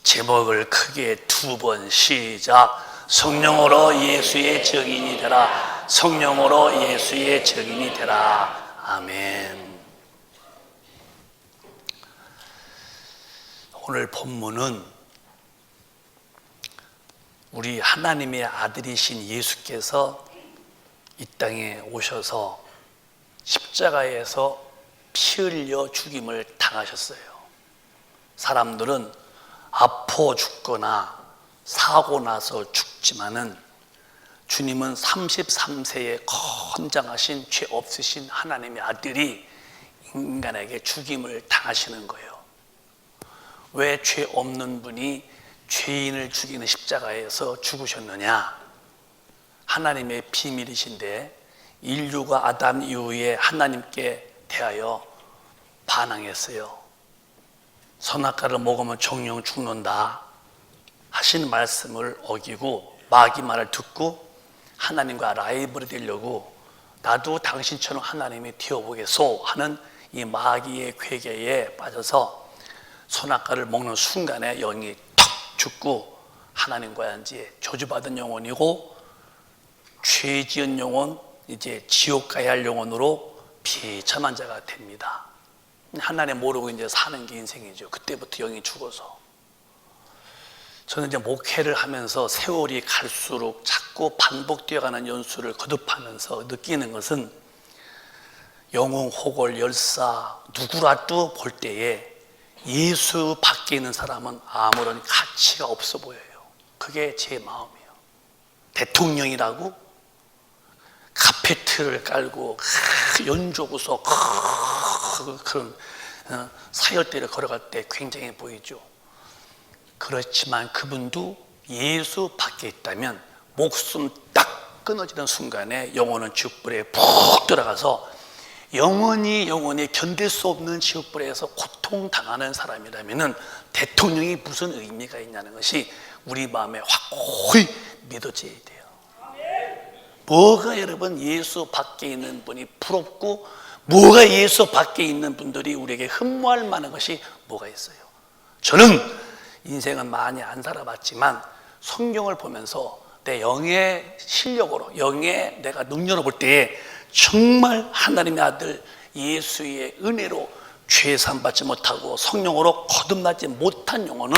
제목을 크게 두 번 시작. 성령으로 예수의 증인이 되라. 성령으로 예수의 증인이 되라. 아멘. 오늘 본문은 우리 하나님의 아들이신 예수께서 이 땅에 오셔서 십자가에서 피 흘려 죽임을 당하셨어요. 사람들은 아파 죽거나 사고 나서 죽지만은 주님은 33세에 건장하신 죄 없으신 하나님의 아들이 인간에게 죽임을 당하시는 거예요. 왜 죄 없는 분이 죄인을 죽이는 십자가에서 죽으셨느냐? 하나님의 비밀이신데 인류가 아담 이후에 하나님께 대하여 반항했어요. 선악과를 먹으면 정령 죽는다 하신 말씀을 어기고 마귀 말을 듣고 하나님과 라이벌이 되려고 나도 당신처럼 하나님이 되어보겠소 하는 이 마귀의 괴계에 빠져서 선악과를 먹는 순간에 영이 턱 죽고 하나님과 이제 저주받은 영혼이고 죄 지은 영혼, 이제 지옥 가야 할 영혼으로 비참한 자가 됩니다. 하나님 모르고 이제 사는 게 인생이죠. 그때부터 영이 죽어서. 저는 이제 목회를 하면서 세월이 갈수록 자꾸 반복되어가는 연수를 거듭하면서 느끼는 것은 영웅, 호골, 열사 누구라도 볼 때에 예수 밖에 있는 사람은 아무런 가치가 없어 보여요. 그게 제 마음이에요. 대통령이라고 카페트를 깔고 연조구석 그런 사열대를 걸어갈 때 굉장해 보이죠. 그렇지만 그분도 예수 밖에 있다면 목숨 딱 끊어지는 순간에 영혼은 지옥불에 푹 들어가서 영원히 견딜 수 없는 지옥불에서 고통당하는 사람이라면 대통령이 무슨 의미가 있냐는 것이 우리 마음에 확고히 믿어져야 돼요. 뭐가 여러분 예수 밖에 있는 분이 부럽고 뭐가 예수 밖에 있는 분들이 우리에게 흠모할 만한 것이 뭐가 있어요? 저는 인생은 많이 안 살아봤지만 성경을 보면서 내 영의 실력으로 영의 내가 능력을 볼 때에 정말 하나님의 아들 예수의 은혜로 죄 사함받지 못하고 성령으로 거듭나지 못한 영혼은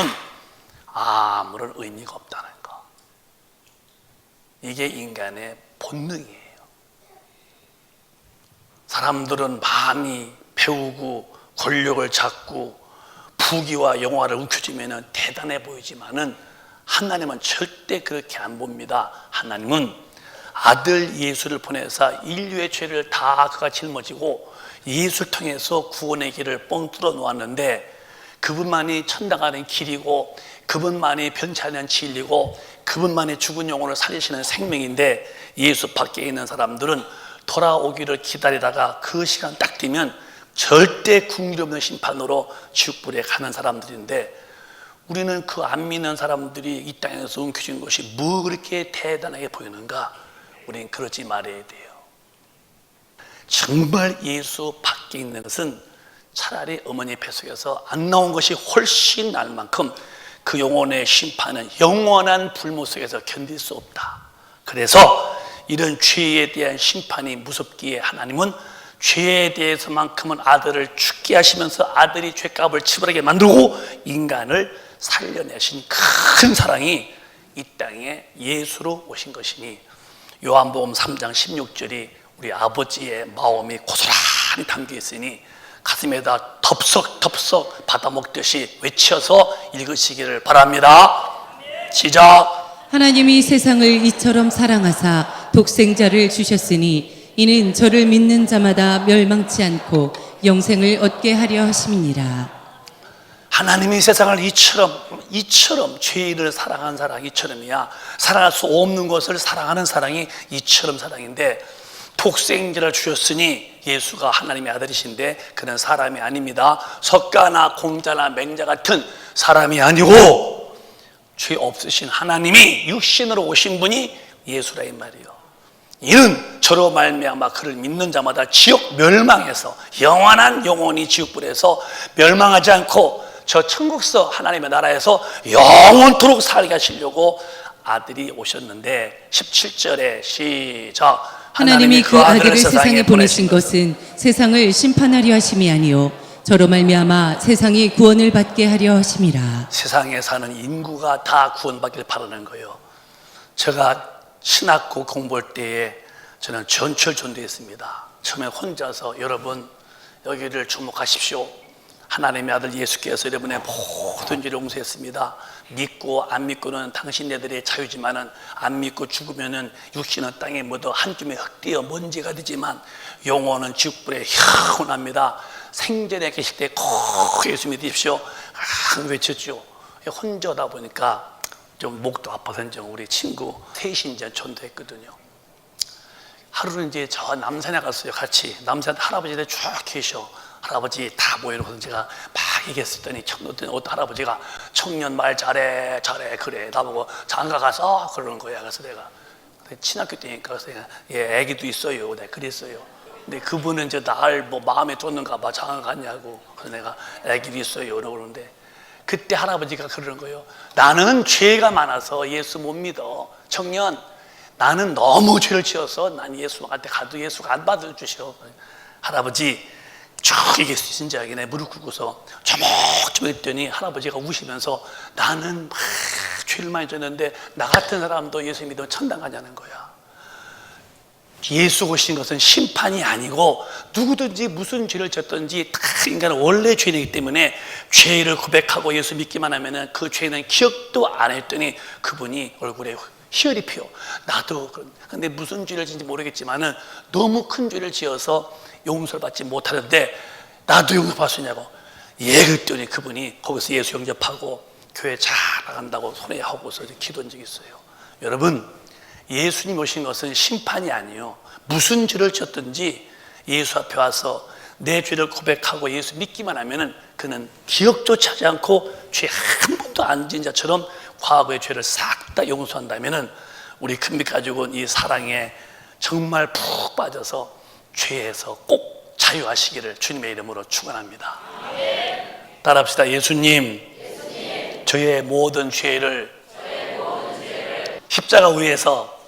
아무런 의미가 없다는 거. 이게 인간의 본능이에요. 사람들은 많이 배우고 권력을 잡고 부귀와 영화를 움켜쥐면 대단해 보이지만은 하나님은 절대 그렇게 안 봅니다. 하나님은 아들 예수를 보내사 인류의 죄를 다 그가 짊어지고 예수를 통해서 구원의 길을 뻥 뚫어 놓았는데 그분만이 천당 가는 길이고 그분만이 변치 않는 진리고 그분만이 죽은 영혼을 살리시는 생명인데 예수 밖에 있는 사람들은 돌아오기를 기다리다가 그 시간 딱 되면 절대 긍휼 없는 심판으로 지옥불에 가는 사람들인데 우리는 그 안 믿는 사람들이 이 땅에서 움켜쥐는 것이 뭐 그렇게 대단하게 보이는가? 우리는 그러지 말아야 돼요. 정말 예수 밖에 있는 것은 차라리 어머니 뱃속에서 안 나온 것이 훨씬 나을 만큼 그 영혼의 심판은 영원한 불모 속에서 견딜 수 없다. 그래서 이런 죄에 대한 심판이 무섭기에 하나님은 죄에 대해서만큼은 아들을 죽게 하시면서 아들이 죄값을 치불하게 만들고 인간을 살려내신 큰 사랑이 이 땅에 예수로 오신 것이니 요한복음 3장 16절이 우리 아버지의 마음이 고스란히 담겨 있으니 가슴에다 덥석덥석 받아먹듯이 외쳐서 읽으시기를 바랍니다. 시작. 하나님이 세상을 이처럼 사랑하사 독생자를 주셨으니 이는 저를 믿는 자마다 멸망치 않고 영생을 얻게 하려 하심이니라. 하나님이 세상을 이처럼 죄인을 사랑한 사랑 이처럼이야. 사랑할 수 없는 것을 사랑하는 사랑이 이처럼 사랑인데 독생자를 주셨으니 예수가 하나님의 아들이신데 그는 사람이 아닙니다. 석가나 공자나 맹자 같은 사람이 아니고 죄 없으신 하나님이 육신으로 오신 분이 예수라 이 말이에요. 이는 저로 말미암아 그를 믿는 자마다 지옥 멸망해서 영원한 영혼이 지옥불에서 멸망하지 않고 저 천국서 하나님의 나라에서 영원토록 살게 하시려고 아들이 오셨는데 17절에 시작. 하나님이 그 아들을 세상에 보내신 것은 세상을 심판하려 하심이 아니요 저로 말미암아 세상이 구원을 받게 하려 하심이라. 세상에 사는 인구가 다 구원받길 바라는 거예요. 제가 신학고 공부할 때에 저는 전철 전도했습니다. 처음에 혼자서 여러분 여기를 주목하십시오. 하나님의 아들 예수께서 여러분의 모든 죄를 용서했습니다. 믿고 안 믿고는 당신네들의 자유지만은 안 믿고 죽으면은 육신은 땅에 묻어 한 줌의 흙되어 먼지가 되지만 영혼은 지옥불에 영원합니다. 생전에 계실 때 꼭 예수 믿으십시오. 외쳤죠. 혼자다 보니까 좀 목도 아파서 우리 친구 셋이 이제 전도했거든요. 하루는 이제 저 남산에 갔어요. 같이 남산 할아버지들 쭉 계셔. 할아버지 다 모여놓고 제가 막 얘기했었더니 어떤 할아버지가 청년 말 잘해 그래 나보고 장가 가서 그러는 거야. 그래서 내가 친학교 때니까 그래서 내가 애기도 있어요. 내가 그랬어요. 근데 그분은 이제 날 뭐 마음에 쫓는가 봐. 장가 갔냐고. 그래서 내가 애기도 있어요. 그러는데 그때 할아버지가 그러는 거예요. 나는 죄가 많아서 예수 못 믿어. 청년 나는 너무 죄를 지어서 난 예수한테 가도 예수가 안 받아주셔. 할아버지 쭉 이게 진지하게 내 무릎 꿇고서 조목조목 했더니 할아버지가 우시면서 나는 막 죄를 많이 졌는데 나 같은 사람도 예수 믿으면 천당 가냐는 거야. 예수 오신 것은 심판이 아니고 누구든지 무슨 죄를 졌든지 다 인간은 원래 죄이기 때문에 죄를 고백하고 예수 믿기만 하면은 그 죄는 기억도 안 했더니 그분이 얼굴에 희열이 피어. 나도 근데 무슨 죄를 지은지 모르겠지만은 너무 큰 죄를 지어서 용서를 받지 못하는데 나도 용서 받을 수 있냐고. 그랬더니 그분이 거기서 예수 영접하고 교회 잘 나간다고 손에 하고서 기도한 적이 있어요. 여러분 예수님 오신 것은 심판이 아니에요. 무슨 죄를 졌든지 예수 앞에 와서 내 죄를 고백하고 예수 믿기만 하면은 그는 기억조차 하지 않고 죄 한 번도 안 지은 자처럼 과거의 죄를 싹 다 용서한다면은 우리 큰빛 가족은 이 사랑에 정말 푹 빠져서 죄에서 꼭 자유하시기를 주님의 이름으로 축원합니다. 따라합시다. 예수님, 저의 모든 죄를 십자가 위에서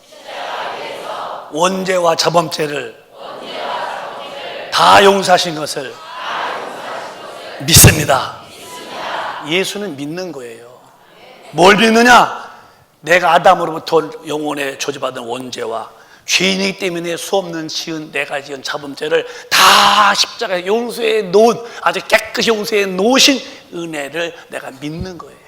원죄와 자범죄를 다 용서하신 것을 믿습니다. 예수는 믿는 거예요. 뭘 믿느냐? 내가 아담으로부터 영혼에 저주받은 원죄와 죄인이기 때문에 수없는 지은 내가 지은 자범죄를 다 십자가에 용서해 놓은 아주 깨끗이 용서해 놓으신 은혜를 내가 믿는 거예요.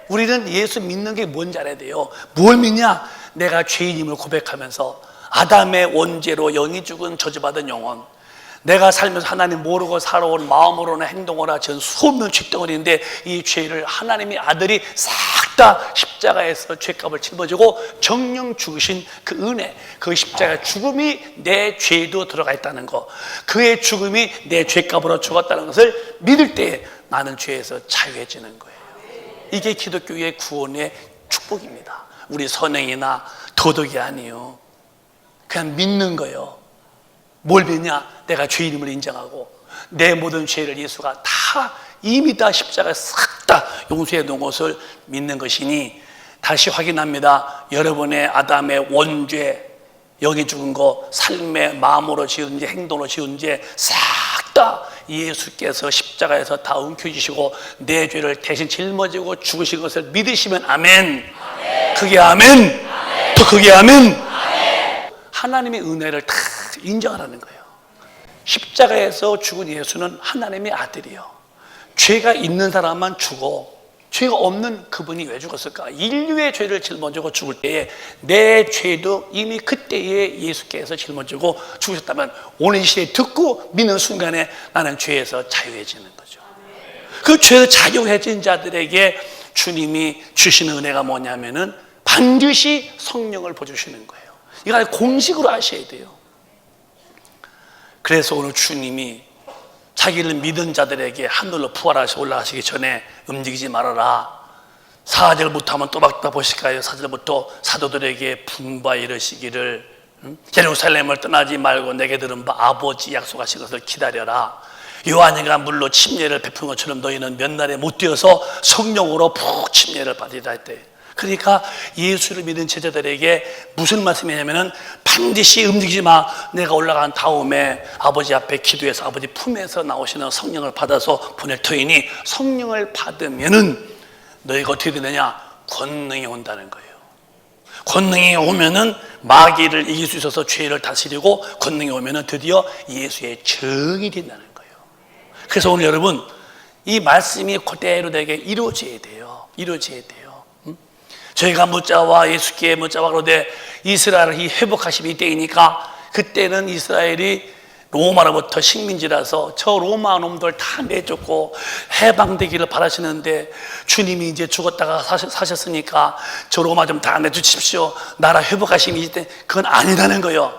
우리는 예수 믿는 게 뭔지 알아야 돼요. 뭘 믿냐? 내가 죄인임을 고백하면서 아담의 원죄로 영이 죽은 저주받은 영혼, 내가 살면서 하나님 모르고 살아온 마음으로나 행동으로나 전 수없는 죄덩어리인데 이 죄를 하나님의 아들이 싹 다 십자가에서 죄값을 짊어지고 정령 죽으신 그 은혜, 그 십자가 죽음이 내 죄도 들어가 있다는 거, 그의 죽음이 내 죄값으로 죽었다는 것을 믿을 때 나는 죄에서 자유해지는 거예요. 이게 기독교의 구원의 축복입니다. 우리 선행이나 도덕이 아니에요. 그냥 믿는 거예요. 뭘 믿냐? 내가 죄인임을 인정하고 내 모든 죄를 예수가 다 이미 다 십자가에 싹 다 용서해 놓은 것을 믿는 것이니, 다시 확인합니다. 여러분의 아담의 원죄, 영이 죽은 거, 삶의 마음으로 지은 죄, 행동으로 지은 죄 싹 다 예수께서 십자가에서 다 움켜쥐시고 내 죄를 대신 짊어지고 죽으신 것을 믿으시면 아멘. 그게 아멘. 또 그게 아멘. 하나님의 은혜를 다 인정하라는 거예요. 십자가에서 죽은 예수는 하나님의 아들이요. 죄가 있는 사람만 죽어. 죄가 없는 그분이 왜 죽었을까? 인류의 죄를 짊어지고 죽을 때에 내 죄도 이미 그때에 예수께서 짊어지고 죽으셨다면 오늘 이 시대에 듣고 믿는 순간에 나는 죄에서 자유해지는 거죠. 그 죄에서 자유해진 자들에게 주님이 주시는 은혜가 뭐냐면은 반드시 성령을 부어주시는 거예요. 이걸 공식으로 아셔야 돼요. 그래서 오늘 주님이 자기를 믿은 자들에게 하늘로 부활하셔 올라가시기 전에 움직이지 말아라. 4절부터 한번 또박또박 보실까요? 4절부터 사도들에게 분바 이르시기를 예루살렘을 떠나지 말고 내게 들은 바 아버지 약속하신 것을 기다려라. 요한이가 물로 침례를 베푼 것처럼 너희는 몇 날에 못 되어서 성령으로 푹 침례를 받으라 했대. 그러니까 예수를 믿는 제자들에게 무슨 말씀이냐면은 반드시 움직이지 마. 내가 올라간 다음에 아버지 앞에 기도해서 아버지 품에서 나오시는 성령을 받아서 보낼 터이니 성령을 받으면은 너희가 어떻게 되느냐? 권능이 온다는 거예요. 권능이 오면은 마귀를 이길 수 있어서 죄를 다스리고, 권능이 오면은 드디어 예수의 정이 된다는 거예요. 그래서 오늘 여러분, 이 말씀이 그대로 내게 이루어져야 돼요. 이루어져야 돼요. 저희가 묻자와 예수께 묻자와 그러되 이스라엘을 회복하심이 때이니까, 그때는 이스라엘이 로마로부터 식민지라서 저 로마 놈들 다 내쫓고 해방되기를 바라시는데, 주님이 이제 죽었다가 사셨으니까 저 로마 좀 다 내쫓으십시오, 나라 회복하심이 이때, 그건 아니라는 거예요.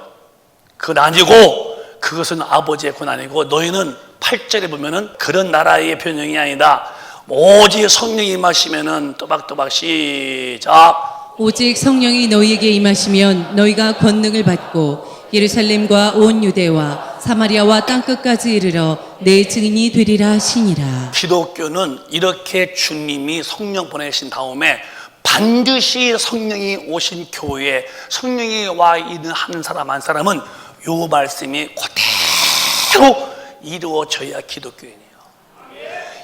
그건 아니고, 그것은 아버지의 권한이고, 너희는 8절에 보면은 그런 나라의 변형이 아니다. 오직 성령이 임하시면은, 또박또박 시작. 오직 성령이 너희에게 임하시면 너희가 권능을 받고 예루살렘과 온 유대와 사마리아와 땅끝까지 이르러 내 증인이 되리라 하시니라. 기독교는 이렇게 주님이 성령 보내신 다음에 반드시 성령이 오신 교회에 성령이 와 있는 한 사람 한 사람은 요 말씀이 그대로 이루어져야 기독교인이에요.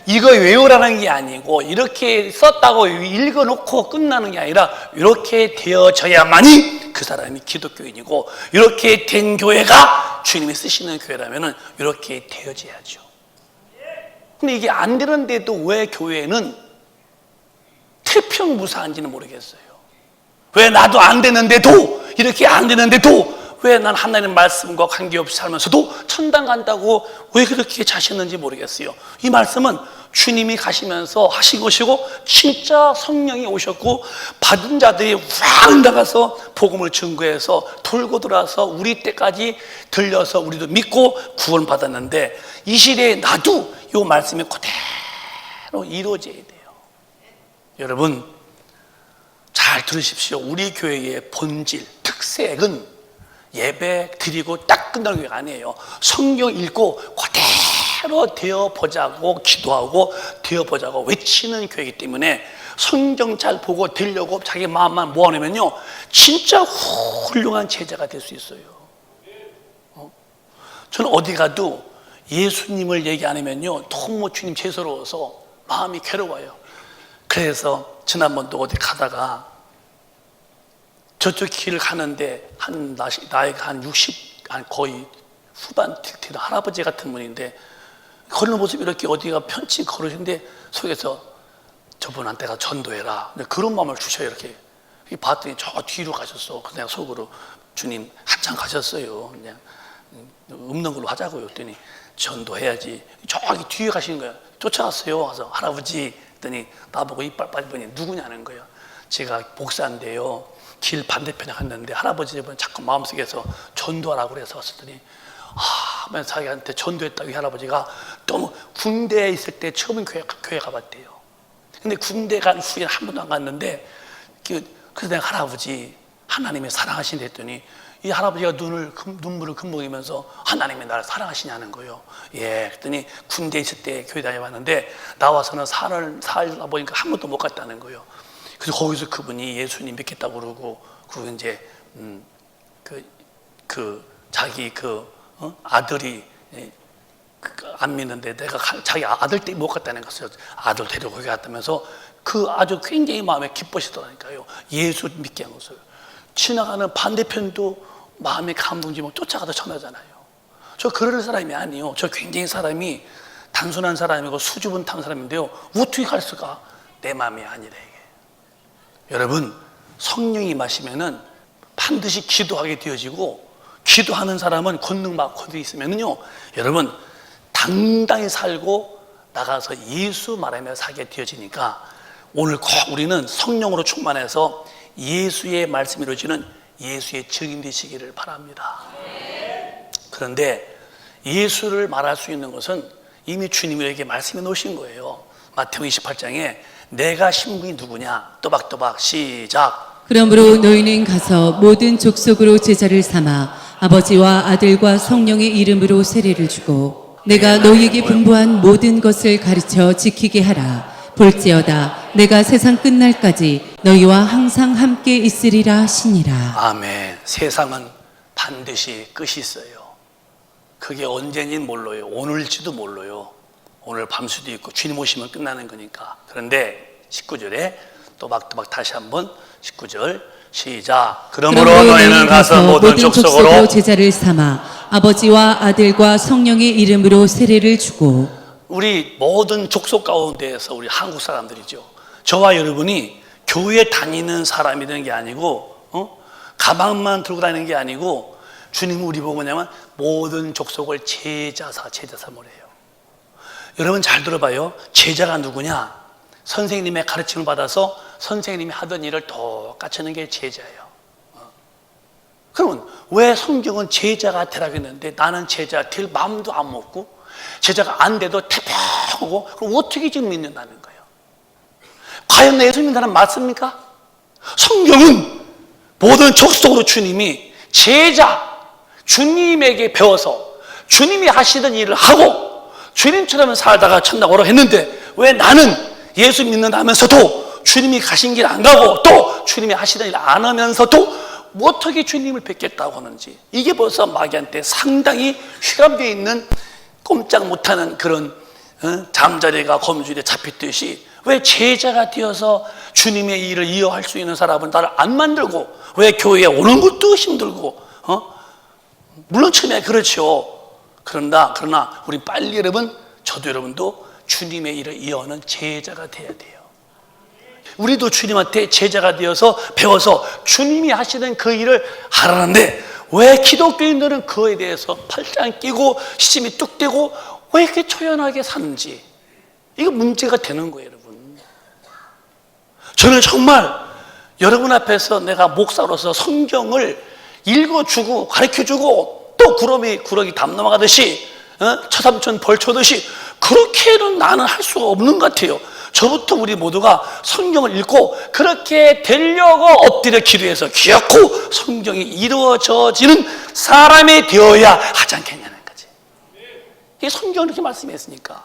이거 외우라는 게 아니고 이렇게 썼다고 읽어놓고 끝나는 게 아니라 이렇게 되어져야만이 그 사람이 기독교인이고, 이렇게 된 교회가 주님이 쓰시는 교회라면 이렇게 되어져야죠. 근데 이게 안 되는데도 왜 교회는 태평무사한지는 모르겠어요. 왜 나도 안 되는데도, 이렇게 안 되는데도 왜 난 하나님 말씀과 관계없이 살면서도 천당 간다고 왜 그렇게 자셨는지 모르겠어요. 이 말씀은 주님이 가시면서 하신 것이고, 진짜 성령이 오셨고 받은 자들이 확 나가서 복음을 증거해서 돌고 돌아서 우리 때까지 들려서 우리도 믿고 구원받았는데, 이 시대에 나도 이 말씀이 그대로 이루어져야 돼요. 여러분 잘 들으십시오. 우리 교회의 본질, 특색은 예배 드리고 딱 끝나는 게 아니에요. 성경 읽고 그대로 되어보자고 기도하고 되어보자고 외치는 교회이기 때문에, 성경 잘 보고 들려고 자기 마음만 모아내면요 진짜 훌륭한 제자가 될 수 있어요. 저는 어디 가도 예수님을 얘기 안 하면요 너무 주님 죄스러워서 마음이 괴로워요. 그래서 지난번도 어디 가다가 저쪽 길을 가는데 나이가 한 60, 거의 후반 되는 할아버지 같은 분인데, 걷는 모습이 이렇게 어디가 편치 걸으시는데 속에서 저분한테가 전도해라, 그런 마음을 주셔요. 이렇게 봤더니 저 뒤로 가셨어. 그냥 속으로 주님 한참 가셨어요. 그냥 없는 걸로 하자고요. 그랬더니 전도해야지. 저기 뒤에 가시는 거예요. 쫓아왔어요. 와서 할아버지 했더니 나보고 이빨 빠진 분이 누구냐는 거예요. 제가 목사인데요, 길 반대편에 갔는데 할아버지 자꾸 마음속에서 전도하라고 그래서 왔더니 하면서 자기한테 전도했다고 이 할아버지가 너무 군대에 있을 때 처음 교회 가봤대요. 근데 군대 간 후에는 한 번도 안 갔는데, 그래서 내가 할아버지 하나님이 사랑하신다 했더니 이 할아버지가 눈물을 금붕이면서 하나님이 나를 사랑하시냐는 거예요. 예, 그랬더니 군대에 있을 때 교회 다녀봤는데 나와서는 살다 보니까 한 번도 못 갔다는 거예요. 그래서 거기서 그분이 예수님 믿겠다고 그러고, 그리고 이제 자기 아들이 안 믿는데 내가 자기 아들 때 못 갔다는 것을 아들 데리고 거기 갔다면서 그 아주 굉장히 마음에 기뻐시더라니까요. 예수 믿게 한 것을. 지나가는 반대편도 마음에 감동지면 쫓아가서 전하잖아요. 저 그럴 사람이 아니에요. 저 굉장히 사람이 단순한 사람이고 수줍은 탄 사람인데요, 어떻게 갈 수가? 내 마음이 아니래 이게. 여러분 성령이 마시면은 반드시 기도하게 되어지고, 기도하는 사람은 권능 받고 있으면요 여러분 당당히 살고 나가서 예수 말하며 살게 되어지니까, 오늘 꼭 우리는 성령으로 충만해서 예수의 말씀이 이루어지는 예수의 증인 되시기를 바랍니다. 그런데 예수를 말할 수 있는 것은 이미 주님이 우리에게 말씀해 놓으신 거예요. 마태복음 28장에 내가 신분이 누구냐, 또박또박 시작. 그러므로 너희는 가서 모든 족속으로 제자를 삼아 아버지와 아들과 성령의 이름으로 세례를 주고, 내가 너희에게 분부한 모든 것을 가르쳐 지키게 하라. 볼지어다 내가 세상 끝날까지 너희와 항상 함께 있으리라 하시니라. 아멘. 세상은 반드시 끝이 있어요. 그게 언제인지는 몰라요. 오늘일지도 몰라요. 오늘 밤수도 있고 주님 오시면 끝나는 거니까. 그런데 19절에 또박또박 다시 한번 19절 시작. 그러므로 너희는 가서 모든 족속으로 제자를 삼아 아버지와 아들과 성령의 이름으로 세례를 주고. 우리 모든 족속 가운데에서 우리 한국 사람들이죠. 저와 여러분이 교회 다니는 사람이 되는 게 아니고 가방만 들고 다니는 게 아니고 주님은 우리 보고 뭐냐면 모든 족속을 제자 삼으래요. 여러분 잘 들어봐요. 제자가 누구냐? 선생님의 가르침을 받아서 선생님이 하던 일을 똑같이 하는 게 제자예요. 그러면 왜 성경은 제자가 되라고 했는데 나는 제자 될 마음도 안 먹고 제자가 안 돼도 태평하고 그럼 어떻게 지금 믿는다는 거예요? 과연 예수 믿는 사람 맞습니까? 성경은 모든 족속으로 주님이 제자 주님에게 배워서 주님이 하시던 일을 하고 주님처럼 살다가 천당 오라고 했는데 왜 나는 예수 믿는다면서도 주님이 가신 길 안 가고 또 주님이 하시던 일 안 하면서도 어떻게 주님을 뵙겠다고 하는지 이게 벌써 마귀한테 상당히 휘감되어 있는 꼼짝 못하는 그런 잠자리가 거미줄에 잡혔듯이 왜 제자가 되어서 주님의 일을 이어할 수 있는 사람은 나를 안 만들고 왜 교회에 오는 것도 힘들고 물론 처음에 그렇죠. 그러나 우리 빨리 여러분 저도 여러분도 주님의 일을 이어하는 제자가 돼야 돼요. 우리도 주님한테 제자가 되어서 배워서 주님이 하시는 그 일을 하라는데 왜 기독교인들은 그에 대해서 팔짱 끼고 시침이 뚝 떼고 왜 이렇게 초연하게 사는지 이거 문제가 되는 거예요. 여러분 저는 정말 여러분 앞에서 내가 목사로서 성경을 읽어주고 가르쳐주고 또 구렁이 담 넘어가듯이 처삼촌 벌초듯이 그렇게는 나는 할 수가 없는 것 같아요. 저부터 우리 모두가 성경을 읽고 그렇게 되려고 엎드려 기도해서 기어코 성경이 이루어지는 사람이 되어야 하지 않겠냐는 거지. 이게 성경은 이렇게 말씀했으니까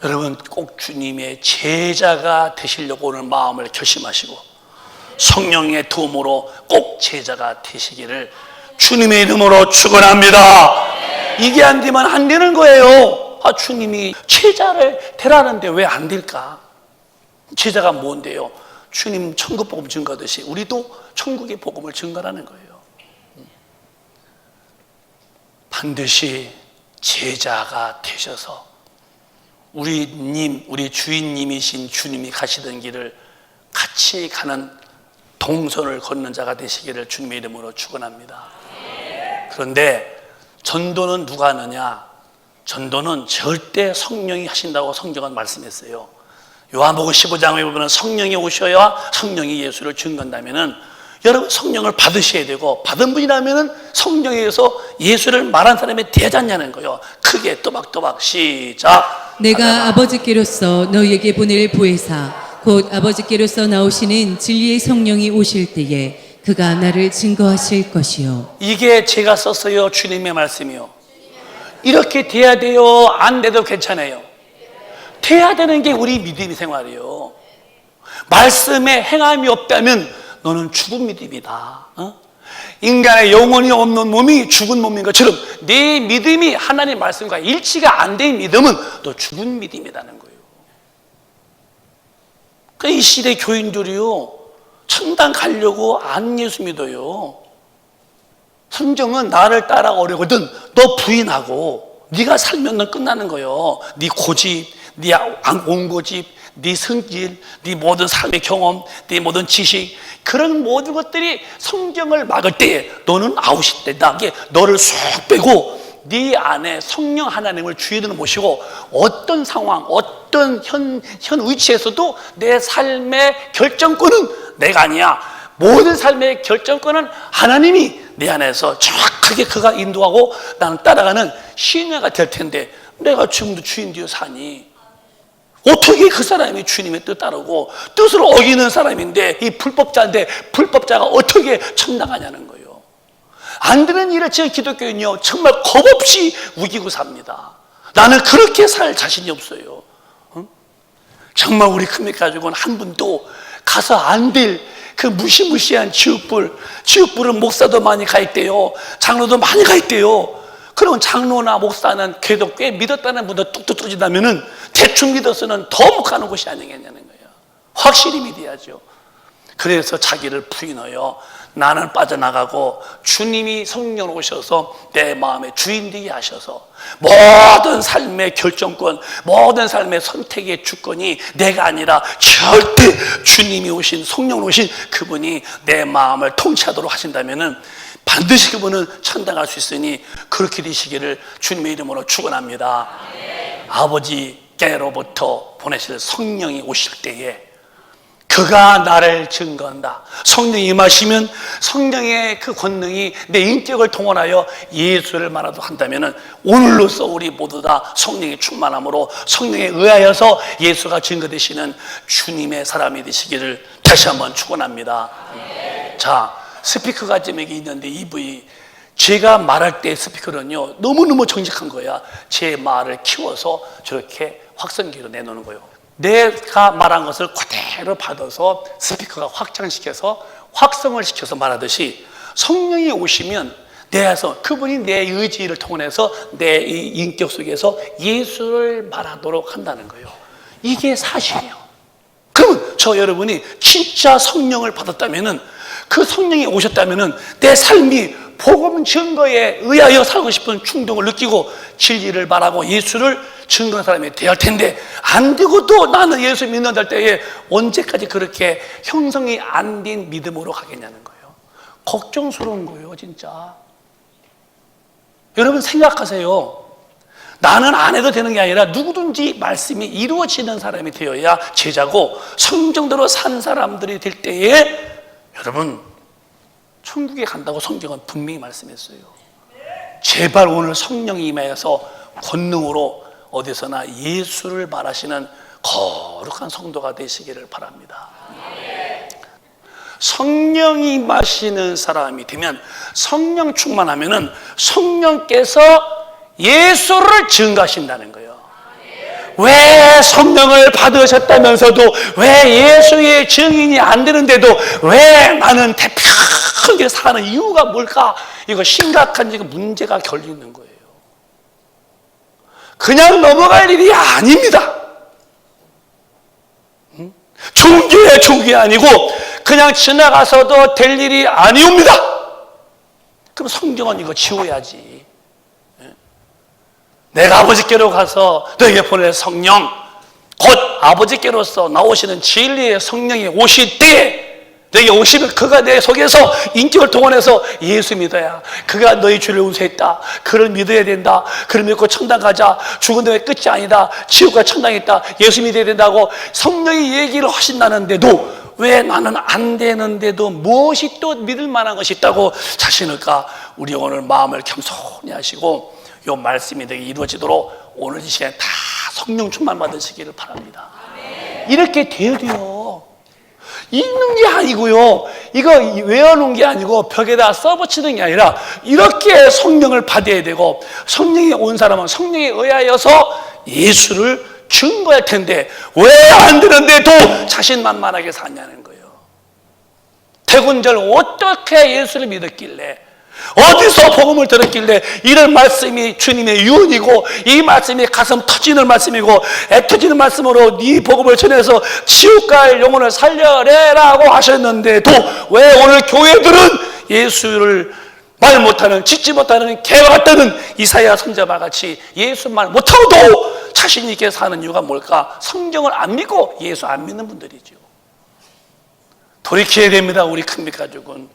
여러분 꼭 주님의 제자가 되시려고 오늘 마음을 결심하시고 성령의 도움으로 꼭 제자가 되시기를 주님의 이름으로 축원합니다. 이게 안 되면 안 되는 거예요. 주님이 제자를 되라는데 왜 안 될까? 제자가 뭔데요? 주님 천국 복음 증거하듯이 우리도 천국의 복음을 증거하는 거예요. 반드시 제자가 되셔서 우리 주인님이신 주님이 가시던 길을 같이 가는 동선을 걷는 자가 되시기를 주님의 이름으로 축원합니다. 그런데 전도는 누가 하느냐? 전도는 절대 성령이 하신다고 성경은 말씀했어요. 요한복음 15장에 보면 성령이 오셔야 성령이 예수를 증거한다면은 여러분 성령을 받으셔야 되고 받은 분이라면은 성령에 의해서 예수를 말한 사람이 되지 않냐는 거예요. 크게 또박또박 시작. 내가 아버지께로서 너희에게 보낼 보혜사 곧 아버지께로서 나오시는 진리의 성령이 오실 때에 그가 나를 증거하실 것이요. 이게 제가 썼어요. 주님의 말씀이요. 이렇게 돼야 돼요? 안 돼도 괜찮아요. 돼야 되는 게 우리 믿음의 생활이에요. 말씀에 행함이 없다면 너는 죽은 믿음이다. 인간의 영혼이 없는 몸이 죽은 몸인 것처럼 내 믿음이 하나님 말씀과 일치가 안 된 믿음은 또 죽은 믿음이라는 거예요. 그러니까 이 시대 교인들이요 천당 가려고 안 예수 믿어요. 성경은 나를 따라오려거든 너 부인하고 네가 살면 넌 끝나는 거예요. 네 고집, 네 온고집, 네 성질, 네 모든 삶의 경험, 네 모든 지식 그런 모든 것들이 성경을 막을 때에 너는 아웃이 된다. 너를 쏙 빼고 네 안에 성령 하나님을 주인으로 모시고 어떤 상황, 어떤 현 위치에서도 내 삶의 결정권은 내가 아니야. 모든 삶의 결정권은 하나님이 내 안에서 정확하게 그가 인도하고 나는 따라가는 신뢰가 될 텐데 내가 지금도 주인 되어 사니 어떻게 그 사람이 주님의 뜻 따르고 뜻을 어기는 사람인데 이 불법자인데 불법자가 어떻게 천당하냐는 거예요. 안 되는 일을 제 기독교인요 정말 겁없이 우기고 삽니다. 나는 그렇게 살 자신이 없어요. 정말 우리 큰맥 가족은 한 분도 가서 안 될 그 무시무시한 지옥불은 목사도 많이 가 있대요. 장로도 많이 가 있대요. 그러면 장로나 목사는 그래도 꽤 믿었다는 분도 뚝뚝 터진다면은 대충 믿어서는 더 못 가는 곳이 아니겠냐는 거예요. 확실히 믿어야죠. 그래서 자기를 부인하여 나는 빠져나가고 주님이 성령으로 오셔서 내 마음의 주인 되게 하셔서 모든 삶의 결정권, 모든 삶의 선택의 주권이 내가 아니라 절대 주님이 오신, 성령으로 오신 그분이 내 마음을 통치하도록 하신다면은 반드시 그분은 천당 갈 수 있으니 그렇게 되시기를 주님의 이름으로 축원합니다. 아버지께로부터 보내실 성령이 오실 때에 그가 나를 증거한다. 성령이 임하시면 성령의 그 권능이 내 인격을 통원하여 예수를 말하도록 한다면 오늘로써 우리 모두 다 성령의 충만함으로 성령에 의하여서 예수가 증거되시는 주님의 사람이 되시기를 다시 한번 축원합니다. 자, 스피커가 제목이 있는데 이분이 제가 말할 때 스피커는요 너무너무 정직한 거야. 제 말을 키워서 저렇게 확성기로 내놓는 거예요. 내가 말한 것을 그대로 받아서 스피커가 확장시켜서 확성을 시켜서 말하듯이 성령이 오시면 내에서 그분이 내 의지를 통해서 내 인격 속에서 예수를 말하도록 한다는 거예요. 이게 사실이에요. 그러면 저 여러분이 진짜 성령을 받았다면은 그 성령이 오셨다면은 내 삶이 복음 증거에 의하여 살고 싶은 충동을 느끼고 진리를 말하고 예수를 증거하는 사람이 되어야 할 텐데 안 되고도 나는 예수 믿는다 할 때에 언제까지 그렇게 형성이 안 된 믿음으로 가겠냐는 거예요. 걱정스러운 거예요, 진짜. 여러분 생각하세요. 나는 안 해도 되는 게 아니라 누구든지 말씀이 이루어지는 사람이 되어야 제자고 성정대로 산 사람들이 될 때에 여러분 천국에 간다고 성경은 분명히 말씀했어요. 제발 오늘 성령이 임하여서 권능으로 어디서나 예수를 말하시는 거룩한 성도가 되시기를 바랍니다. 성령이 임하시는 사람이 되면 성령 충만하면은 성령께서 예수를 증거하신다는 거예요. 왜 성령을 받으셨다면서도 왜 예수의 증인이 안 되는데도 왜 나는 태평하게 사는 이유가 뭘까? 이거 심각한 문제가 걸리는 거예요. 그냥 넘어갈 일이 아닙니다. 종교에 아니고 그냥 지나가서도 될 일이 아니옵니다. 그럼 성경은 이거 지워야지. 내가 아버지께로 가서 너에게 보낼 성령, 곧 아버지께로서 나오시는 진리의 성령이 오실 때에 너에게 오시면 그가 내 속에서 인격을 동원해서 예수 믿어야 그가 너희 죄를 용서했다. 그를 믿어야 된다. 그를 믿고 천당 가자. 죽은 다음에 끝이 아니다. 지옥과 천당이 있다. 예수 믿어야 된다고 성령이 얘기를 하신다는데도 왜 나는 안 되는데도 무엇이 또 믿을 만한 것이 있다고 자신을까? 우리 오늘 마음을 겸손히 하시고 이 말씀이 되게 이루어지도록 오늘 이 시간에 다 성령 충만 받으시기를 바랍니다. 이렇게 돼야 돼요. 읽는 게 아니고요, 이거 외워놓은 게 아니고 벽에다 써붙이는 게 아니라 이렇게 성령을 받아야 되고 성령이 온 사람은 성령에 의하여서 예수를 증거할 텐데 왜 안 되는데도 자신만만하게 사냐는 거예요. 태군절 어떻게 예수를 믿었길래, 어디서 복음을 들었길래 이런 말씀이 주님의 유언이고 이 말씀이 가슴 터지는 말씀이고 애 터지는 말씀으로 네 복음을 전해서 지옥 갈 영혼을 살려내라고 하셨는데도 왜 오늘 교회들은 예수를 말 못하는, 짓지 못하는 개와 같다는 이사야 선지자와 같이 예수 말 못하고도 자신 있게 사는 이유가 뭘까? 성경을 안 믿고 예수 안 믿는 분들이죠. 돌이켜야 됩니다. 우리 큰빛 가족은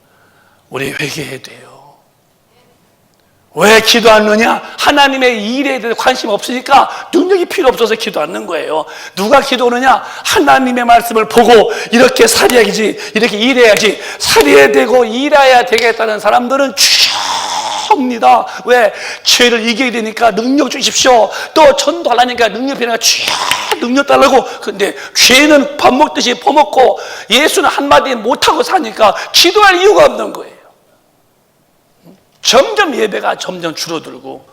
우리 회개해야 돼요. 왜 기도 안 하느냐? 하나님의 일에 대해 관심 없으니까 능력이 필요 없어서 기도 않는 거예요. 누가 기도하느냐? 하나님의 말씀을 보고 이렇게 살아야지, 이렇게 일해야지, 살아야 되고 일해야 되겠다는 사람들은 주옵니다. 왜? 죄를 이겨야 되니까 능력 주십시오. 또 전도하려니까 능력 필요하니까 능력 달라고. 근데 죄는 밥 먹듯이 퍼먹고 예수는 한마디 못하고 사니까 기도할 이유가 없는 거예요. 점점 예배가 점점 줄어들고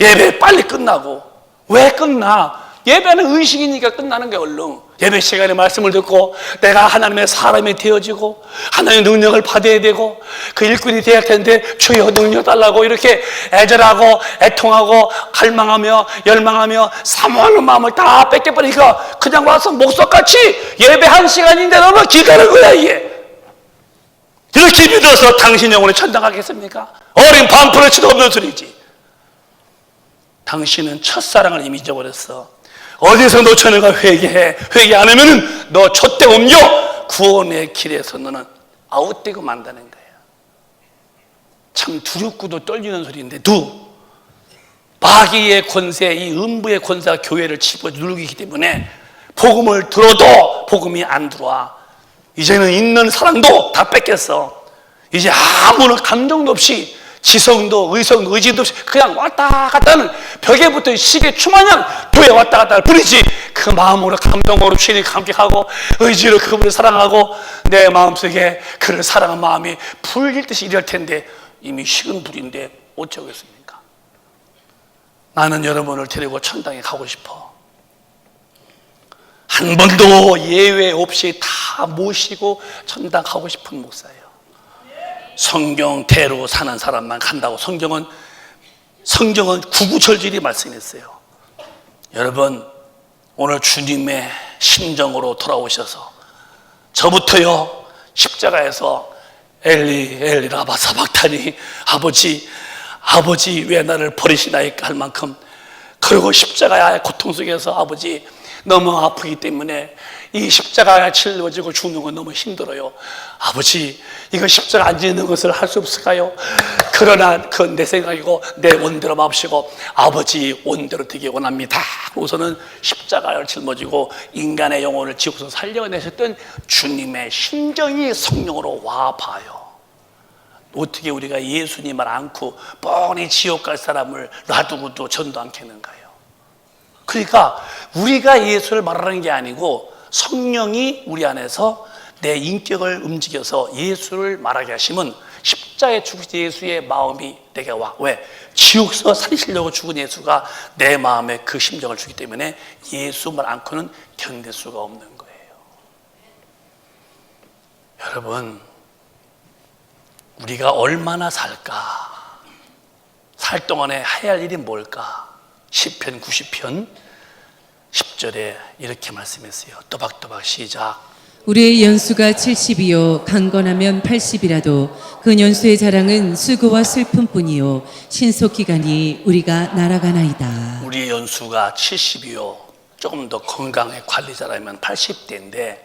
예배 빨리 끝나고. 왜 끝나? 예배는 의식이니까 끝나는 게 얼른. 예배 시간에 말씀을 듣고 내가 하나님의 사람이 되어지고 하나님의 능력을 받아야 되고 그 일꾼이 되어야 할 텐데 주여 능력 달라고 이렇게 애절하고 애통하고 갈망하며 열망하며 사모하는 마음을 다 뺏겨버리니까 그냥 와서 목석같이 예배 1시간인데 너무 기다린 거야 이게. 이렇게 믿어서 당신 영혼이 천당 가겠습니까? 어린 반푼어치도 없는 소리지. 당신은 첫사랑을 이미 잊어버렸어. 어디서 놓쳤는가 회개해. 회개 안 하면은 너 촛대 옮겨 구원의 길에서 너는 아웃되고 만다는 거야. 참 두렵고도 떨리는 소리인데도 마귀의 권세, 이 음부의 권세가 교회를 집어 누르기 때문에 복음을 들어도 복음이 안 들어와. 이제는 있는 사랑도 다 뺏겼어. 이제 아무런 감정도 없이 지성도 의성도 의지도 없이 그냥 왔다 갔다 하는 벽에 붙은 시계 추마냥 교회 왔다 갔다 할 뿐이지 그 마음으로 감동으로 주님을 감격하고 의지로 그분을 사랑하고 내 마음속에 그를 사랑한 마음이 불길 듯이 일할 텐데 이미 식은 불인데 어쩌겠습니까? 나는 여러분을 데리고 천당에 가고 싶어. 한 번도 예외 없이 다 모시고 천당 가고 싶은 목사예요. 성경대로 사는 사람만 간다고 성경은 구구절절히 말씀했어요. 여러분 오늘 주님의 심정으로 돌아오셔서 저부터요 십자가에서 엘리 엘리 라마 사박타니 아버지 왜 나를 버리시나이까 할 만큼 그리고 십자가의 고통 속에서 아버지 너무 아프기 때문에 이 십자가에 짊어지고 죽는 건 너무 힘들어요. 아버지 이거 십자가 안 지는 것을 할 수 없을까요? 그러나 그건 내 생각이고 내 원대로 마옵시고 아버지 원대로 되기 원합니다. 우선은 십자가를 짊어지고 인간의 영혼을 지옥에서 살려내셨던 주님의 심정이 성령으로 와봐요. 어떻게 우리가 예수님을 안고 뻔히 지옥 갈 사람을 놔두고도 전도 않겠는가요? 그러니까 우리가 예수를 말하는 게 아니고 성령이 우리 안에서 내 인격을 움직여서 예수를 말하게 하시면 십자가에 죽으신 예수의 마음이 내게 와. 왜? 지옥에서 살리시려고 죽은 예수가 내 마음에 그 심정을 주기 때문에 예수만 안고는 견딜 수가 없는 거예요. 여러분 우리가 얼마나 살까? 살 동안에 해야 할 일이 뭘까? 시편 90편 10절에 이렇게 말씀했어요. 또박또박 시작. 우리의 연수가 70이요 강건하면 80이라도 그 연수의 자랑은 수고와 슬픔뿐이요 신속기간이 우리가 날아가나이다. 우리의 연수가 70이요 조금 더 건강에 관리 잘하면 80대인데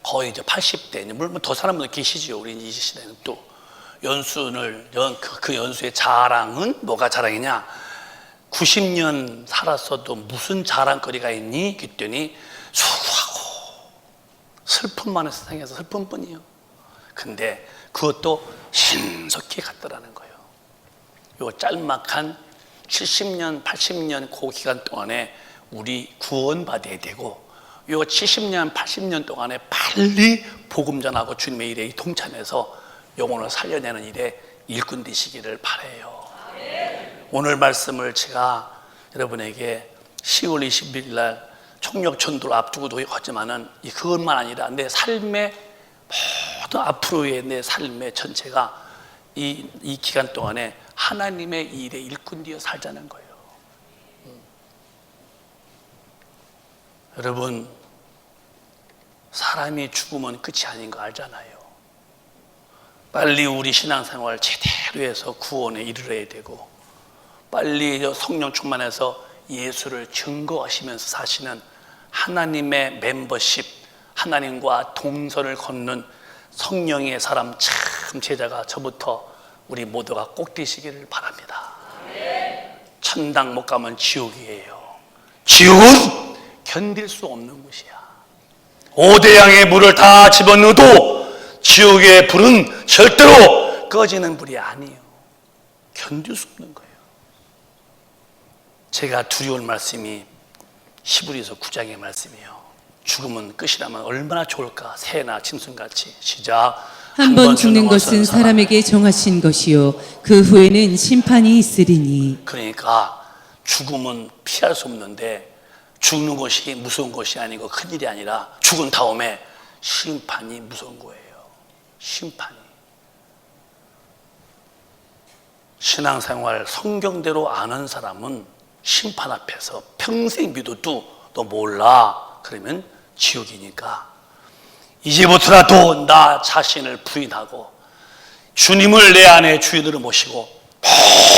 거의 이제 80대 물론 더 사는 분들 계시죠. 우리 이 시대는 또 연수를 그 연수의 자랑은 뭐가 자랑이냐? 90년 살았어도 무슨 자랑거리가 있니? 그랬더니 수고하고 슬픔만의 세상에서 슬픔뿐이에요. 근데 그것도 신속히 갔더라는 거예요. 요 짤막한 70년, 80년 그 기간 동안에 우리 구원받아야 되고 요 70년, 80년 동안에 빨리 복음 전하고 주님의 일에 동참해서 영혼을 살려내는 일에 일꾼 되시기를 바라요. 오늘 말씀을 제가 여러분에게 10월 20일 날 총력전도를 앞두고도 하지만은 그것만 아니라 내 삶의 모든 앞으로의 내 삶의 전체가 이 기간 동안에 하나님의 일에 일꾼 되어 살자는 거예요. 여러분 사람이 죽으면 끝이 아닌 거 알잖아요. 빨리 우리 신앙생활 제대로 해서 구원에 이르러야 되고 빨리 성령 충만해서 예수를 증거하시면서 사시는 하나님의 멤버십, 하나님과 동선을 걷는 성령의 사람 참 제자가 저부터 우리 모두가 꼭 되시기를 바랍니다. 천당 못 가면 지옥이에요. 지옥은 견딜 수 없는 곳이야. 5대양의 물을 다 집어넣어도 지옥의 불은 절대로 꺼지는 불이 아니에요. 견딜 수 없는 거예요. 제가 두려운 말씀이 히브리서 9장의 말씀이에요. 죽음은 끝이라면 얼마나 좋을까? 새나 짐승같이. 시작. 한 번 죽는 것은 사람에게 정하신 것이요 그 후에는 심판이 있으리니. 그러니까 죽음은 피할 수 없는데 죽는 것이 무서운 것이 아니고 큰일이 아니라 죽은 다음에 심판이 무서운 거예요. 심판이. 신앙생활 성경대로 아는 사람은 심판 앞에서 평생 믿어도 너 몰라 그러면 지옥이니까 이제부터라도 나 자신을 부인하고 주님을 내 안에 주인으로 모시고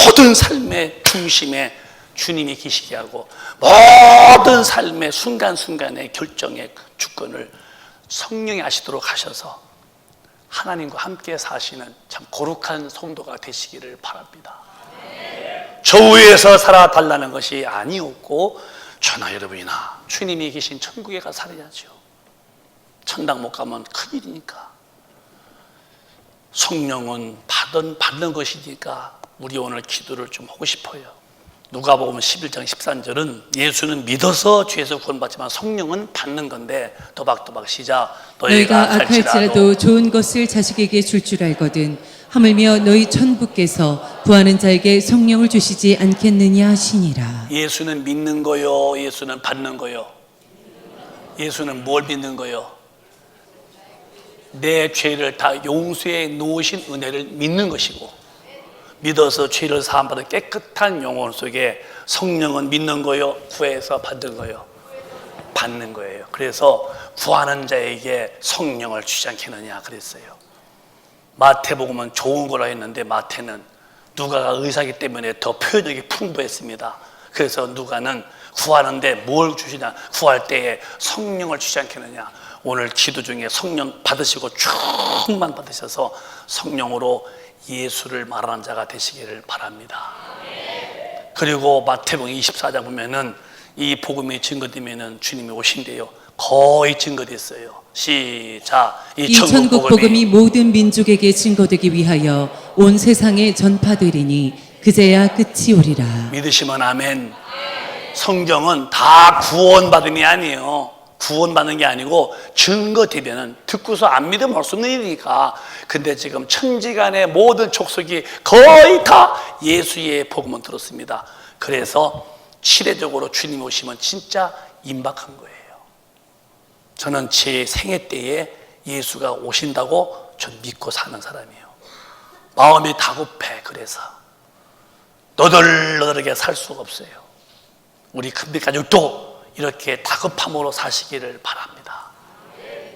모든 삶의 중심에 주님이 계시게 하고 모든 삶의 순간순간의 결정의 주권을 성령이 하시도록 하셔서 하나님과 함께 사시는 참 거룩한 성도가 되시기를 바랍니다. 저 위에서 살아달라는 것이 아니었고 저나 여러분이나 주님이 계신 천국에 가 살아야죠. 천당 못 가면 큰일이니까. 성령은 받는 것이니까 우리 오늘 기도를 좀 하고 싶어요. 누가복음 11장 13절은 예수는 믿어서 죄에서 구원받지만 성령은 받는 건데 또박또박 시작. 너희가 악할지라도 좋은 것을 자식에게 줄 줄 알거든 하물며 너희 천부께서 구하는 자에게 성령을 주시지 않겠느냐 하시니라. 예수는 믿는 거요, 예수는 받는 거요. 예수는 뭘 믿는 거요? 내 죄를 다 용서해 놓으신 은혜를 믿는 것이고, 믿어서 죄를 사함받은 깨끗한 영혼 속에 성령은 믿는 거요, 구해서 받는 거요? 받는 거예요. 그래서 구하는 자에게 성령을 주지 않겠느냐 그랬어요. 마태복음은 좋은 거라 했는데 마태는 누가가 의사이기 때문에 더 표현력이 풍부했습니다. 그래서 누가는 구하는데 뭘 주시냐, 구할 때에 성령을 주지 않겠느냐. 오늘 기도 중에 성령 받으시고 충만 받으셔서 성령으로 예수를 말하는 자가 되시기를 바랍니다. 그리고 마태복음 24장 보면은 이 복음이 증거되면은 주님이 오신대요. 거의 증거됐어요. 시작. 이 천국 복음이 모든 민족에게 증거되기 위하여 온 세상에 전파되리니 그제야 끝이 오리라. 믿으시면 아멘. 성경은 다 구원받음이 아니에요. 구원받는 게 아니고 증거되면은 듣고서 안 믿으면 할 수 없는 일이니까. 근데 지금 천지간의 모든 족속이 거의 다 예수의 복음을 들었습니다. 그래서 시대적으로 주님 오시면 진짜 임박한 거예요. 저는 제 생애 때에 예수가 오신다고 전 믿고 사는 사람이에요. 마음이 다급해. 그래서 너덜너덜하게 살 수가 없어요. 우리 큰비 가족도 이렇게 다급함으로 사시기를 바랍니다.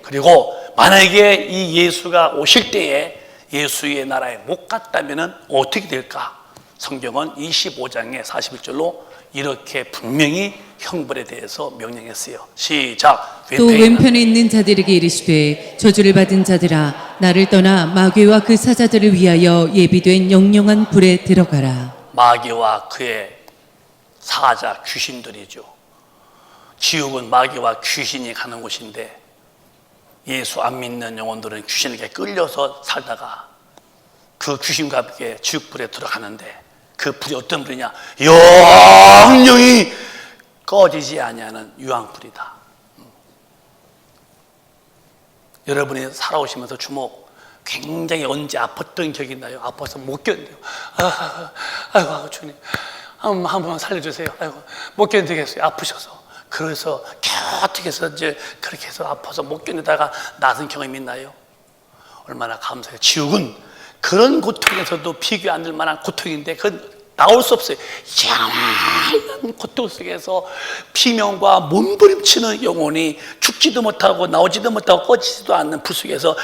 그리고 만약에 이 예수가 오실 때에 예수의 나라에 못 갔다면 어떻게 될까? 성경은 25장의 41절로 이렇게 분명히 형벌에 대해서 명령했어요. 시작. 또 왼편에 있는 자들에게 이르시되 저주를 받은 자들아 나를 떠나 마귀와 그 사자들을 위하여 예비된 영영한 불에 들어가라. 마귀와 그의 사자 귀신들이죠. 지옥은 마귀와 귀신이 가는 곳인데 예수 안 믿는 영혼들은 귀신에게 끌려서 살다가 그 귀신과 함께 지옥불에 들어가는데 그 불이 어떤 불이냐? 영영이 꺼지지 아니하는 유황불이다. 여러분이 살아오시면서 주목 굉장히 언제 아팠던 기억이 있나요? 아파서 못 견뎌요. 아이고 주님 한 번만 살려주세요. 아이고 못 견디겠어요. 아프셔서. 그래서 어떻게 해서 이제 그렇게 해서 아파서 못 견디다가 나선 경험이 있나요? 얼마나 감사해요. 지옥은 그런 고통에서도 비교 안 될 만한 고통인데 그건 나올 수 없어요. 영원한 고통 속에서 비명과 몸부림치는 영혼이 죽지도 못하고 나오지도 못하고 꺼지지도 않는 불 속에서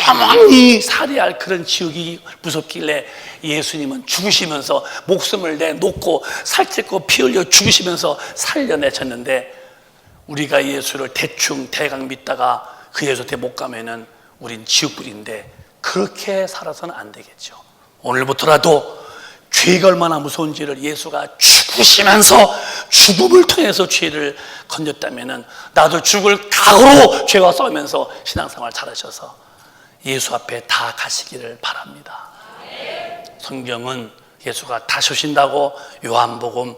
영원히 살아야 할 그런 지옥이 무섭길래 예수님은 죽으시면서 목숨을 내놓고 살찌고 피 흘려 죽으시면서 살려내셨는데 우리가 예수를 대충 대강 믿다가 그 예수한테 못 가면은 우린 지옥불인데 그렇게 살아서는 안 되겠죠. 오늘부터라도 죄가 얼마나 무서운지를 예수가 죽으시면서 죽음을 통해서 죄를 건졌다면은 나도 죽을 각오로 죄와 싸우면서 신앙생활 잘하셔서 예수 앞에 다 가시기를 바랍니다. 성경은 예수가 다시 오신다고 요한복음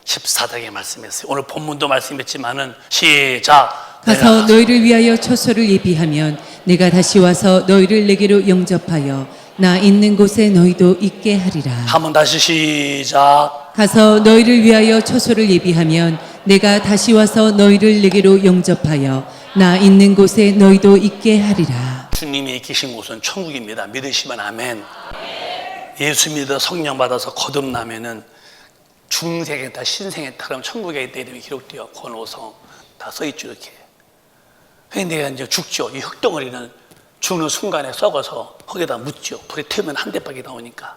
14장에 말씀했어요. 오늘 본문도 말씀했지만은 시작. 가서 너희를 위하여 처소를 예비하면 내가 다시 와서 너희를 내게로 영접하여 나 있는 곳에 너희도 있게 하리라. 한번 다시 시작. 가서 너희를 위하여 처소를 예비하면 내가 다시 와서 너희를 내게로 영접하여 나 있는 곳에 너희도 있게 하리라. 주님이 계신 곳은 천국입니다. 믿으시면 아멘. 예수 믿어 성령 받아서 거듭나면은 중생했다 신생했다 그럼 천국에 있다 이름이 기록되어 권오성 다 써있죠 이렇게. 근데 내가 이제 죽죠. 이 흙덩어리는 죽는 순간에 썩어서 흙에다 묻죠. 불에 태우면 한 대밖에 나오니까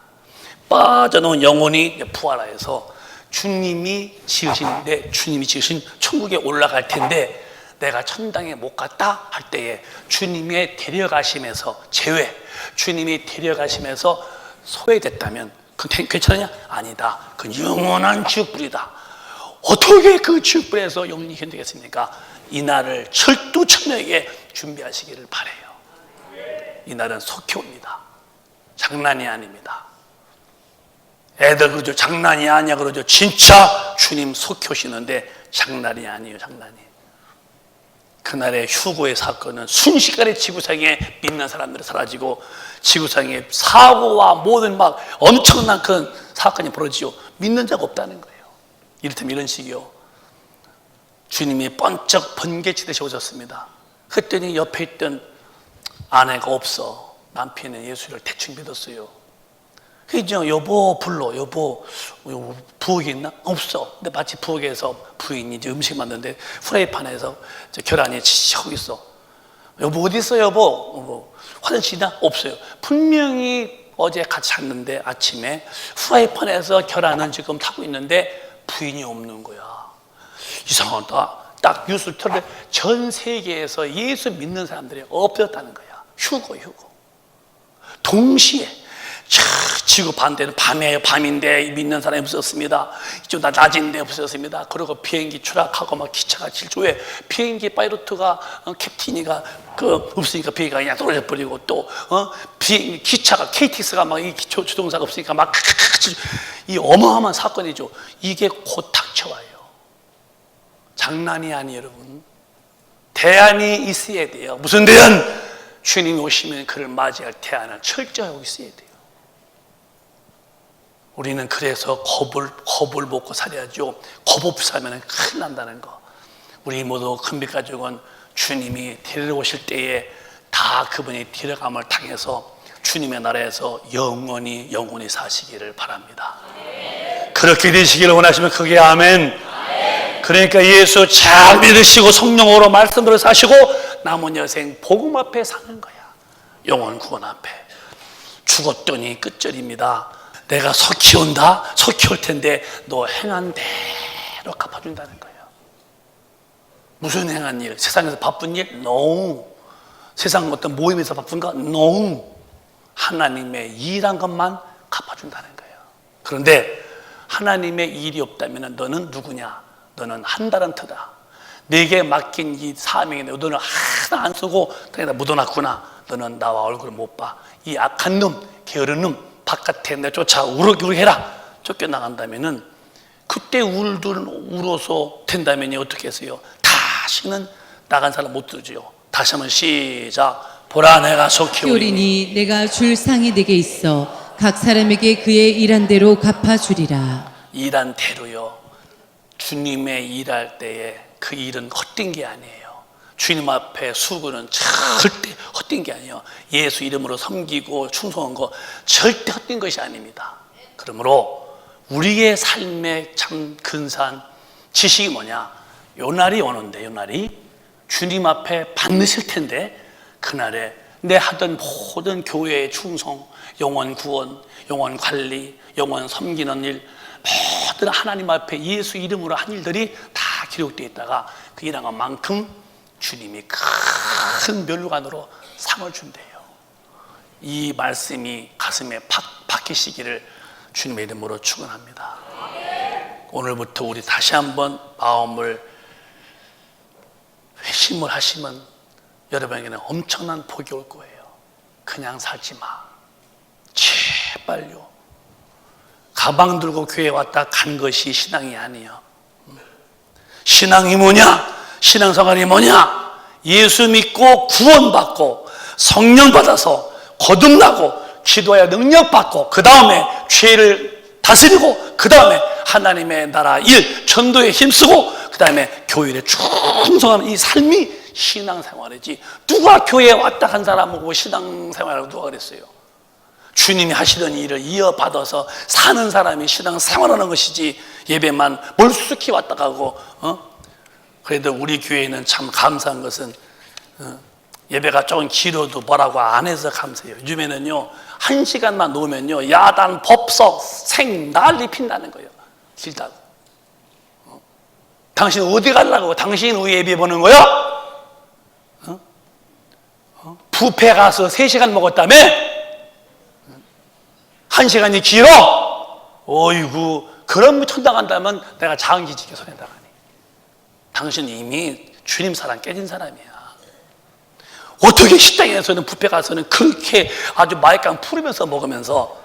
빠져나온 영혼이 부활하여서 주님이 지으신 천국에 올라갈 텐데 내가 천당에 못 갔다 할 때에 주님의 데려가심에서 제외, 주님이 데려가심에서 소외됐다면 그건 괜찮으냐? 아니다. 그건 영원한 지옥불이다. 어떻게 그 지옥불에서 영원히 견디겠습니까? 이 날을 철두철미하게 준비하시기를 바라요. 이 날은 속히 옵니다. 장난이 아닙니다. 애들 그러죠. 장난이 아니야 그러죠. 진짜 주님 속히 오시는데 장난이 아니에요. 장난이. 그날의 휴고의 사건은 순식간에 지구상에 믿는 사람들이 사라지고 지구상에 사고와 모든 막 엄청난 큰 사건이 벌어지죠. 믿는 자가 없다는 거예요. 이를테면 이런 식이요. 주님이 번쩍 번개치듯이 오셨습니다. 그랬더니 옆에 있던 아내가 없어. 남편은 예수를 대충 믿었어요. 그죠? 여보 불러. 여보 부엌이 있나? 없어. 근데 마치 부엌에서 부인이 이제 음식 만드는데 프라이팬에서 계란이 치고 있어. 여보 어디 있어 여보? 화장실이나? 없어요. 분명히 어제 같이 잤는데 아침에 프라이팬에서 계란은 지금 타고 있는데 부인이 없는 거야. 이상하다. 딱 뉴스를 틀었는데 전 세계에서 예수 믿는 사람들이 없었다는 거야. 휴고. 동시에 지구 반대는 밤인데 믿는 사람이 없었습니다. 이쪽 낮인데 없었습니다. 그리고 비행기 추락하고 막 기차가 질주해 비행기 파이로트가 캡틴이가 없으니까 비행기가 그냥 떨어져 버리고 또 비행기 기차가 KTX가 막 이 주동사가 없으니까 막 이 어마어마한 사건이죠. 이게 곧 닥쳐와요. 장난이 아니에요, 여러분. 대안이 있어야 돼요. 무슨 대안? 주님이 오시면 그를 맞이할 대안을 철저히 하고 있어야 돼요. 우리는 그래서 겁을 먹고 살아야죠. 겁 없이 살면 큰일 난다는 거. 우리 모두 큰빛가족은 주님이 데려오실 때에 다 그분이 데려감을 당해서 주님의 나라에서 영원히 사시기를 바랍니다. 그렇게 되시기를 원하시면 크게 아멘. 그러니까 예수 잘 믿으시고 성령으로 말씀으로 사시고 남은 여생 복음 앞에 사는 거야. 영원 구원 앞에. 죽었더니 끝절입니다. 내가 속히 온다. 속히 올 텐데 너 행한 대로 갚아준다는 거예요. 무슨 행한 일? 세상에서 바쁜 일? No. 세상 어떤 모임에서 바쁜가? No. 하나님의 일한 것만 갚아준다는 거예요. 그런데 하나님의 일이 없다면 너는 누구냐? 너는 한 달란트다. 내게 맡긴 이 사명인데 너는 하나 안 쓰고 땅에다 묻어놨구나. 너는 나와 얼굴을 못 봐. 이 악한 놈, 게으른 놈 바깥에 내 쫓아 우르르해라. 쫓겨나간다면은 그때 울어서 된다면이 어떻게 했어요? 다시는 나간 사람 못 들죠. 다시 한번 시작. 보라 내가 속히 오리니 내가 줄 상이 내게 있어 각 사람에게 그의 일한 대로 갚아주리라. 일한 대로요. 주님의 일할 때에 그 일은 헛된 게 아니에요. 주님 앞에 수고는 절대 헛된 게 아니에요. 예수 이름으로 섬기고 충성한 거 절대 헛된 것이 아닙니다. 그러므로 우리의 삶의 참 근사한 지식이 뭐냐? 요 날이 오는데, 요 날이 주님 앞에 받으실 텐데 그날에 내 하던 모든 교회의 충성, 영원 구원, 영원 관리, 영원 섬기는 일, 모든 하나님 앞에 예수 이름으로 한 일들이 다 기록되어 있다가 그 일한 것만큼 주님이 큰 멸류관으로 상을 준대요. 이 말씀이 가슴에 팍 박히시기를 주님의 이름으로 축원합니다. 오늘부터 우리 다시 한번 마음을 회심을 하시면 여러분에게는 엄청난 복이 올 거예요. 그냥 살지 마. 제발요. 가방 들고 교회 왔다 간 것이 신앙이 아니에요. 신앙이 뭐냐? 신앙생활이 뭐냐? 예수 믿고 구원받고 성령 받아서 거듭나고 기도하여 능력 받고 그 다음에 죄를 다스리고 그 다음에 하나님의 나라 일 전도에 힘쓰고 그 다음에 교회에 충성하는 이 삶이 신앙생활이지. 누가 교회에 왔다 간 사람하고 신앙생활하고 누가 그랬어요? 주님이 하시던 일을 이어받아서 사는 사람이 신앙생활하는 것이지, 예배만 몰수키 왔다 가고. 그래도 우리 교회는 참 감사한 것은 예배가 조금 길어도 뭐라고 안 해서 감사해요. 요즘에는요 1시간만 놓으면요 야단, 법석, 생 난리 핀다는 거예요. 길다고. 당신 어디 가려고? 당신 왜 예배 보는 거야? 뷔페 가서 3시간 먹었다며? 1시간이 길어? 어이구, 그런 천당한다면 내가 장기지게 손에 나가니. 당신 이미 주님 사랑 깨진 사람이야. 어떻게 식당에서는 뷔페 가서는 그렇게 아주 마이깡 풀으면서 먹으면서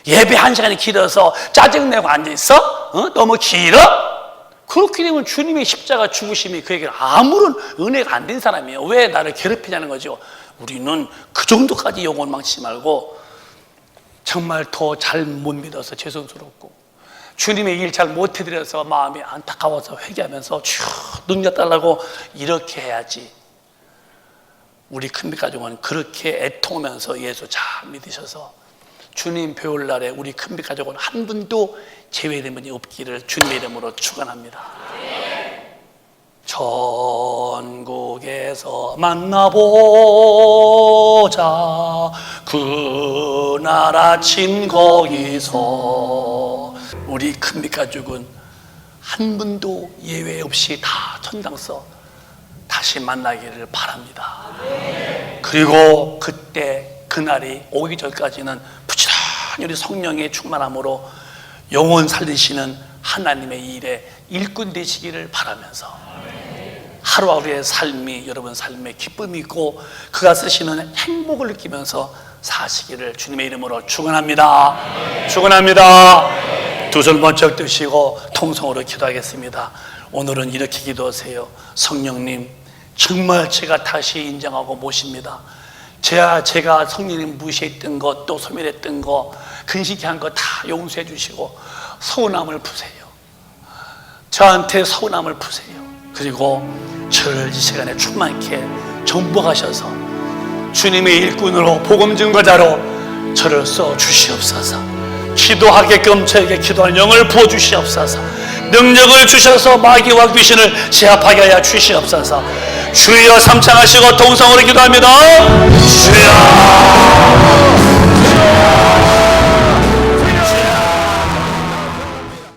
예배 1시간이 길어서 짜증내고 앉아있어? 너무 길어? 그렇게 되면 주님의 십자가 죽으심이 그에게 아무런 은혜가 안 된 사람이에요. 왜 나를 괴롭히냐는 거죠. 우리는 그 정도까지 영혼 망치지 말고 정말 더 잘 못 믿어서 죄송스럽고 주님의 일 잘 못해드려서 마음이 안타까워서 회개하면서 쭉 능력 달라고 이렇게 해야지. 우리 큰빛 가족은 그렇게 애통하면서 예수 잘 믿으셔서 주님 배울 날에 우리 큰빛 가족은 한 분도 제외된 분이 없기를 주님의 이름으로 축원합니다. 천국에서 만나보자 그날 아침 거기서. 우리 큰빛 가족은 한 분도 예외 없이 다 천당서 다시 만나기를 바랍니다. 그리고 그때 그날이 오기 전까지는 부지런히 우리 성령의 충만함으로 영혼 살리시는 하나님의 일에 일꾼 되시기를 바라면서 하루하루의 삶이 여러분 삶의 기쁨이 있고 그가 쓰시는 행복을 느끼면서 사시기를 주님의 이름으로 축원합니다. 축원합니다. 두 손 번쩍 드시고 통성으로 기도하겠습니다. 오늘은 이렇게 기도하세요. 성령님, 정말 제가 다시 인정하고 모십니다. 제가 성령님 무시했던 것, 또 소멸했던 것, 근심케 한 것 다 용서해 주시고 서운함을 푸세요. 저한테 서운함을 푸세요. 그리고 저를 이 시간에 충만케 정복하셔서 주님의 일꾼으로 복음 증거자로 저를 써 주시옵소서. 기도하게끔 저에게 기도하는 영을 부어 주시옵소서. 능력을 주셔서 마귀와 귀신을 제압하게 하여 주시옵소서. 주여 삼창하시고 동성으로 기도합니다. 주여.